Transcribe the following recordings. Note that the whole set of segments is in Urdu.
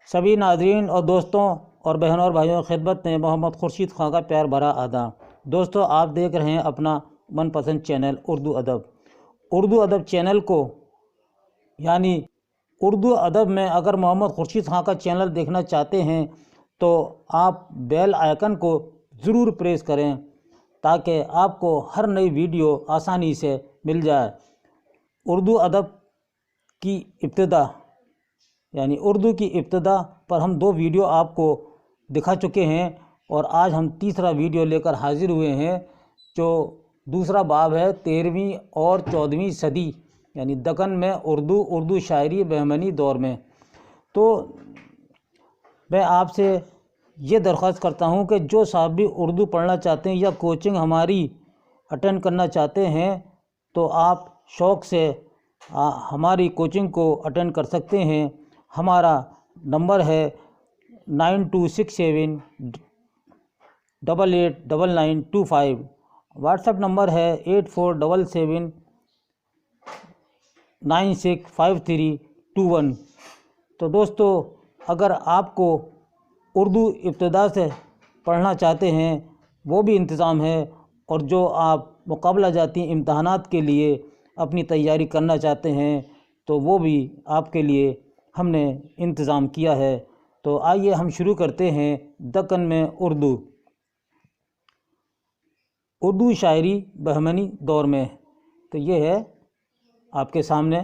سبھی ناظرین اور دوستوں اور بہنوں اور بھائیوں کی خدمت میں محمد خورشید خاں کا پیار بھرا آداب۔ دوستوں، آپ دیکھ رہے ہیں اپنا من پسند چینل اردو ادب۔ اردو ادب چینل کو یعنی اردو ادب میں اگر محمد خورشید خاں کا چینل دیکھنا چاہتے ہیں تو آپ بیل آئیکن کو ضرور پریس کریں تاکہ آپ کو ہر نئی ویڈیو آسانی سے مل جائے۔ اردو ادب کی ابتدا یعنی اردو کی ابتدا پر ہم 2 ویڈیو آپ کو دکھا چکے ہیں اور آج ہم تیسرا ویڈیو لے کر حاضر ہوئے ہیں جو دوسرا باب ہے 13ویں اور 14ویں صدی یعنی دکن میں اردو شاعری بہمنی دور میں۔ تو میں آپ سے یہ درخواست کرتا ہوں کہ جو صاحب بھی اردو پڑھنا چاہتے ہیں یا کوچنگ ہماری اٹینڈ کرنا چاہتے ہیں تو آپ شوق سے ہماری کوچنگ کو اٹینڈ کر سکتے ہیں۔ ہمارا نمبر ہے 9267 889925، واٹس ایپ نمبر ہے 8477 965321۔ تو دوستو، اگر آپ کو اردو ابتدا سے پڑھنا چاہتے ہیں وہ بھی انتظام ہے، اور جو آپ مقابلہ جاتی امتحانات کے لیے اپنی تیاری کرنا چاہتے ہیں تو وہ بھی آپ کے لیے ہم نے انتظام کیا ہے۔ تو آئیے ہم شروع کرتے ہیں دکن میں اردو شاعری بہمنی دور میں۔ تو یہ ہے آپ کے سامنے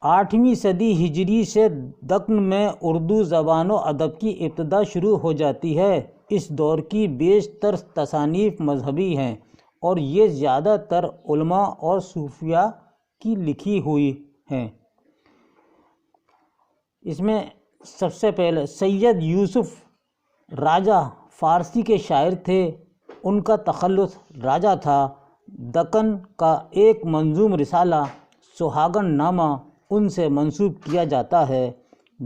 8ویں صدی ہجری سے دکن میں اردو زبان و ادب کی ابتدا شروع ہو جاتی ہے۔ اس دور کی بیشتر تصانیف مذہبی ہیں اور یہ زیادہ تر علماء اور صوفیاء کی لکھی ہوئی ہیں۔ اس میں سب سے پہلے سید یوسف راجہ فارسی کے شاعر تھے، ان کا تخلص راجہ تھا۔ دکن کا ایک منظوم رسالہ سہاگن نامہ ان سے منسوب کیا جاتا ہے۔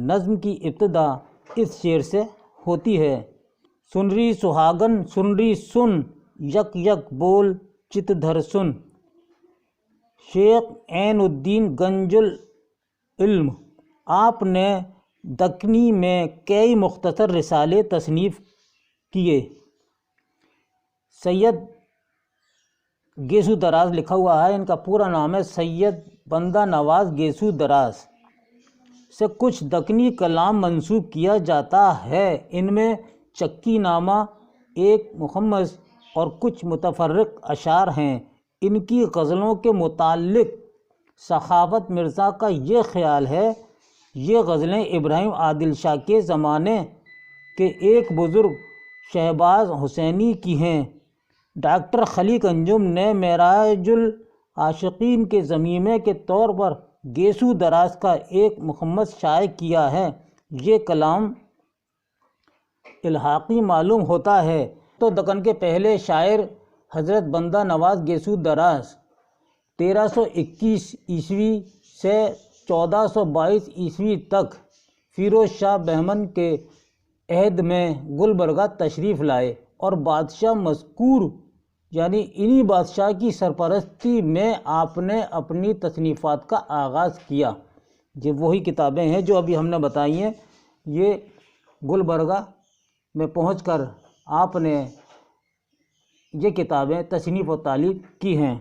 نظم کی ابتدا اس شعر سے ہوتی ہے: سنری سہاگن سنری سن، یک یک بول چت دھر سن۔ شیخ عین الدین گنج العلم، آپ نے دکنی میں کئی مختصر رسالے تصنیف کیے۔ سید گیسو دراز لکھا ہوا ہے، ان کا پورا نام ہے سید بندہ نواز گیسو دراز سے کچھ دکنی کلام منسوب کیا جاتا ہے۔ ان میں چکی نامہ، ایک مخمس اور کچھ متفرق اشعار ہیں۔ ان کی غزلوں کے متعلق سخاوت مرزا کا یہ خیال ہے: یہ غزلیں ابراہیم عادل شاہ کے زمانے کے ایک بزرگ شہباز حسینی کی ہیں۔ ڈاکٹر خلیق انجم نے معراج العاشقین کے ضمیمے کے طور پر گیسو دراز کا ایک مخمس شائع کیا ہے۔ یہ کلام الحاقی معلوم ہوتا ہے۔ تو دکن کے پہلے شاعر حضرت بندہ نواز گیسو دراز 1321 عیسوی سے 1422 عیسوی تک فیروز شاہ بہمن کے عہد میں گلبرگہ تشریف لائے اور بادشاہ مذکور یعنی انہی بادشاہ کی سرپرستی میں آپ نے اپنی تصنیفات کا آغاز کیا۔ یہ وہی کتابیں ہیں جو ابھی ہم نے بتائی ہیں۔ یہ گلبرگہ میں پہنچ کر آپ نے یہ کتابیں تصنیف و تالیف کی ہیں۔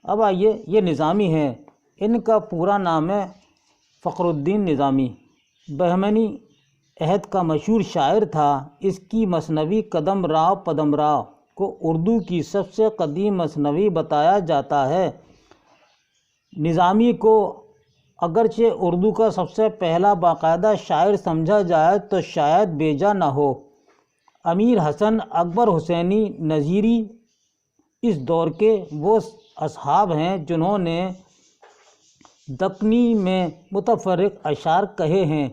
اب آئیے، یہ نظامی ہیں، ان کا پورا نام ہے فخر الدین نظامی، بہمنی عہد کا مشہور شاعر تھا۔ اس کی مثنوی قدم راؤ پدم راؤ کو اردو کی سب سے قدیم مثنوی بتایا جاتا ہے۔ نظامی کو اگرچہ اردو کا سب سے پہلا باقاعدہ شاعر سمجھا جائے تو شاید بیجا نہ ہو۔ امیر حسن اکبر حسینی نظیری اس دور کے وہ اصحاب ہیں جنہوں نے دکنی میں متفرق اشعار کہے ہیں۔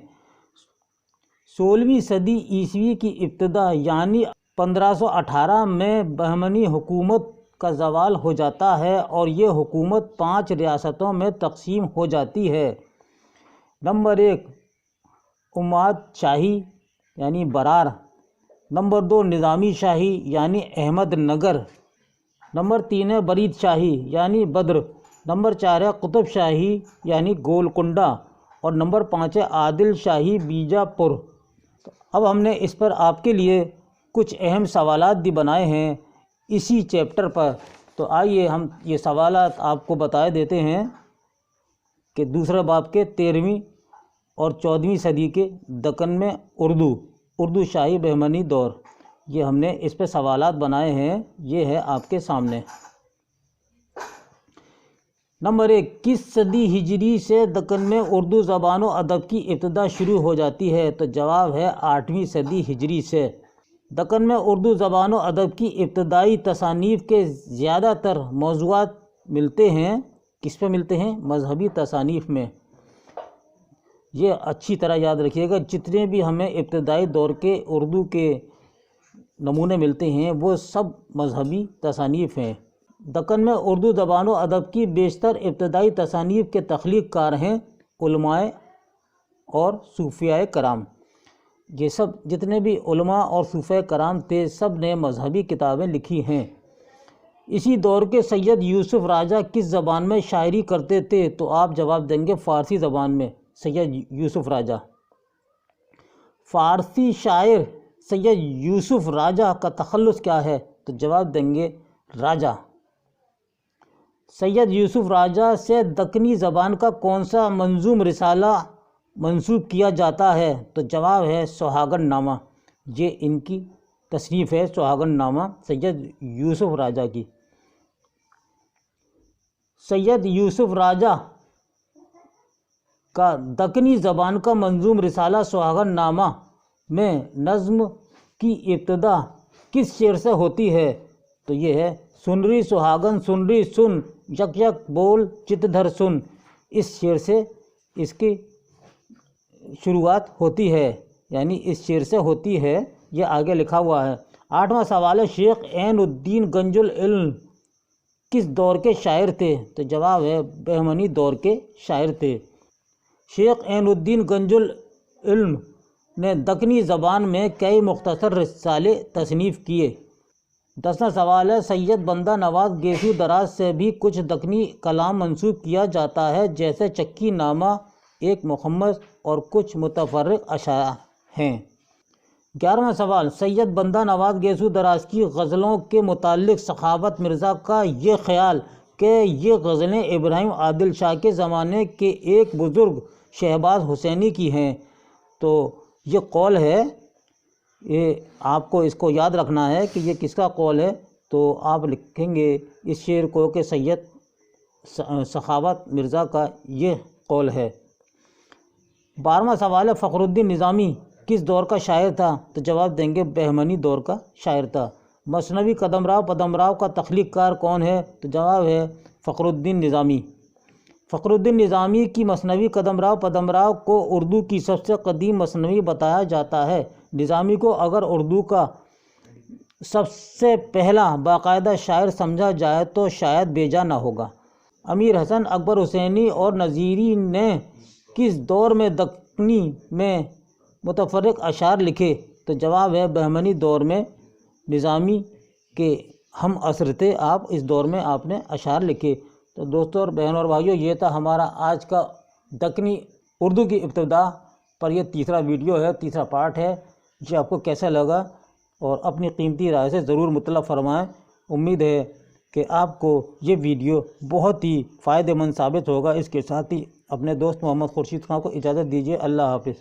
16ویں صدی عیسوی کی ابتدا یعنی 1518 میں بہمنی حکومت کا زوال ہو جاتا ہے اور یہ حکومت 5 ریاستوں میں تقسیم ہو جاتی ہے۔ نمبر 1 اماد شاہی یعنی برار، نمبر 2 نظامی شاہی یعنی احمد نگر، نمبر 3 ہے برید شاہی یعنی بدر، نمبر 4 ہے قطب شاہی یعنی گولکنڈہ، اور نمبر 5 ہے عادل شاہی بیجاپور۔ تو اب ہم نے اس پر آپ کے لیے کچھ اہم سوالات بھی بنائے ہیں اسی چیپٹر پر، تو آئیے ہم یہ سوالات آپ کو بتائے دیتے ہیں کہ دوسرے باب کے 13ویں اور 14ویں صدی کے دکن میں اردو شاہی بہمنی دور، یہ ہم نے اس پہ سوالات بنائے ہیں، یہ ہے آپ کے سامنے۔ نمبر 1، کس صدی ہجری سے دکن میں اردو زبان و ادب کی ابتدا شروع ہو جاتی ہے؟ تو جواب ہے 8ویں صدی ہجری سے۔ دکن میں اردو زبان و ادب کی ابتدائی تصانیف کے زیادہ تر موضوعات ملتے ہیں، کس پہ ملتے ہیں؟ مذہبی تصانیف میں۔ یہ اچھی طرح یاد رکھیے گا، جتنے بھی ہمیں ابتدائی دور کے اردو کے نمونے ملتے ہیں وہ سب مذہبی تصانیف ہیں۔ دکن میں اردو زبان و ادب کی بیشتر ابتدائی تصانیف کے تخلیق کار ہیں علماء اور صوفیاء کرام۔ یہ سب جتنے بھی علماء اور صوفیاء کرام تھے سب نے مذہبی کتابیں لکھی ہیں۔ اسی دور کے سید یوسف راجہ کس زبان میں شاعری کرتے تھے؟ تو آپ جواب دیں گے فارسی زبان میں، سید یوسف راجہ۔ فارسی شاعر سید یوسف راجہ کا تخلص کیا ہے؟ تو جواب دیں گے راجہ۔ سید یوسف راجہ سے دکنی زبان کا کون سا منظوم رسالہ منسوب کیا جاتا ہے؟ تو جواب ہے سہاگن نامہ، یہ ان کی تصنیف ہے سہاگن نامہ سید یوسف راجہ کی۔ سید یوسف راجہ کا دکنی زبان کا منظوم رسالہ سہاگن نامہ میں نظم کی ابتدا کس شعر سے ہوتی ہے؟ تو یہ ہے سنری سہاگن سنری سن یک یک بول چت دھر سن، اس شعر سے اس کی شروعات ہوتی ہے، یعنی اس شعر سے ہوتی ہے، یہ آگے لکھا ہوا ہے۔ 8واں سوال ہے شیخ عین الدین گنج العلم کس دور کے شاعر تھے؟ تو جواب ہے بہمنی دور کے شاعر تھے۔ شیخ عین الدین گنج العلم نے دکنی زبان میں کئی مختصر رسالے تصنیف کیے۔ 10واں سوال ہے سید بندہ نواز گیسو دراز سے بھی کچھ دکنی کلام منسوب کیا جاتا ہے جیسے چکی نامہ، ایک مخمس اور کچھ متفرق اشعار ہیں۔ 11واں سوال سید بندہ نواز گیسو دراز کی غزلوں کے متعلق سخاوت مرزا کا یہ خیال کہ یہ غزلیں ابراہیم عادل شاہ کے زمانے کے ایک بزرگ شہباز حسینی کی ہیں، تو یہ قول ہے، یہ آپ کو اس کو یاد رکھنا ہے کہ یہ کس کا قول ہے، تو آپ لکھیں گے اس شعر کو کہ سید سخاوت مرزا کا یہ قول ہے۔ 12واں سوال ہے فخر الدین نظامی کس دور کا شاعر تھا؟ تو جواب دیں گے بہمنی دور کا شاعر تھا۔ مثنوی قدم راؤ کا تخلیق کار کون ہے؟ تو جواب ہے فخر الدین نظامی۔ فخر الدین نظامی کی مثنوی قدم راؤ کو اردو کی سب سے قدیم مثنوی بتایا جاتا ہے۔ نظامی کو اگر اردو کا سب سے پہلا باقاعدہ شاعر سمجھا جائے تو شاید بیجا نہ ہوگا۔ امیر حسن اکبر حسینی اور نظیری نے کس دور میں دکنی میں متفرق اشعار لکھے؟ تو جواب ہے بہمنی دور میں نظامی کے ہم عصر تھے آپ، اس دور میں آپ نے اشعار لکھے۔ تو دوستوں اور بہنوں اور بھائیوں، یہ تھا ہمارا آج کا دکنی اردو کی ابتدا پر یہ تیسرا ویڈیو ہے، تیسرا پارٹ ہے۔ یہ آپ کو کیسا لگا اور اپنی قیمتی رائے سے ضرور مطلع فرمائیں۔ امید ہے کہ آپ کو یہ ویڈیو بہت ہی فائدہ مند ثابت ہوگا۔ اس کے ساتھ ہی اپنے دوست محمد خورشید خان کو اجازت دیجیے۔ اللہ حافظ۔